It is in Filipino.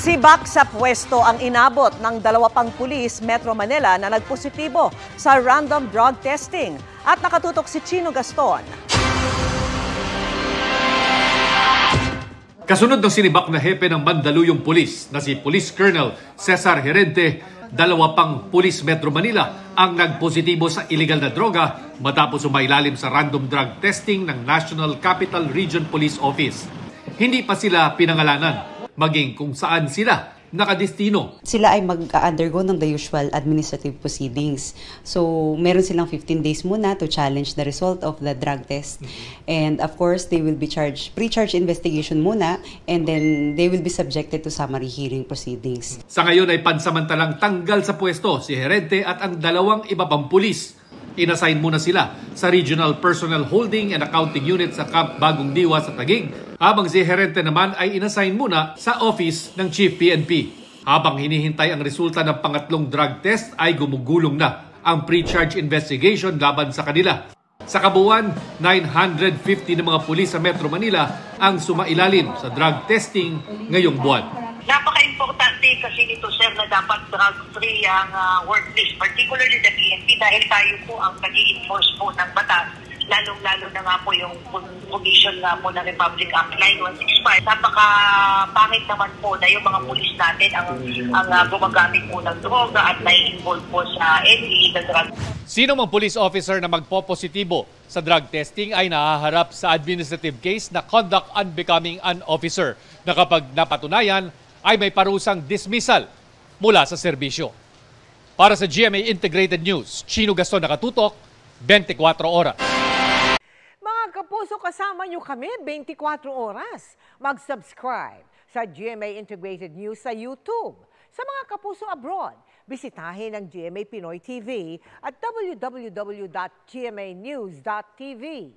Sibak sa pwesto ang inabot ng 2 pang pulis Metro Manila na nagpositibo sa random drug testing. At nakatutok si Chino Gaston. Kasunod ng sinibak na hepe ng Mandaluyong Pulis na si Police Colonel Cesar Herente, 2 pang pulis Metro Manila ang nagpositibo sa illegal na droga matapos umailalim sa random drug testing ng National Capital Region Police Office. Hindi pa sila pinangalanan, maging kung saan sila nakadestino. Sila ay mag-undergo ng the usual administrative proceedings. So, meron silang 15 days muna to challenge the result of the drug test. And of course, they will be charged, pre-charge investigation muna, and then they will be subjected to summary hearing proceedings. Sa ngayon ay pansamantalang tanggal sa pwesto si Herente at ang 2 iba pang pulis. Inassign muna sila sa Regional Personnel Holding and Accounting Unit sa Camp Bagong Diwa sa Taguig, habang si Herente naman ay inassign muna sa office ng Chief PNP. Habang hinihintay ang resulta ng pangatlong drug test ay gumugulong na ang pre-charge investigation laban sa kanila. Sa kabuuan, 950 na mga pulis sa Metro Manila ang sumailalim sa drug testing ngayong buwan. Napaka-importante kasi nito, sir, na dapat drug-free ang workplace, particularly the PNP, dahil tayo po ang nag-i-enforce po ng batas, lalong-lalo na nga po yung provision nga po ng Republic Act 9165. Napaka-pangit naman po na yung mga pulis natin ang gumagamit po ng droga at nai-involve po sa any illegal drug. Sino mang police officer na magpo-positibo sa drug testing ay nahaharap sa administrative case na conduct unbecoming an officer na kapag napatunayan ay may parusang dismissal mula sa serbisyo. Para sa GMA Integrated News, Chino Gaston, nakatutok, 24 oras. Mga kapuso, kasama nyo kami 24 oras. Mag-subscribe sa GMA Integrated News sa YouTube. Sa mga kapuso abroad, bisitahin ang GMA Pinoy TV at www.gmanews.tv.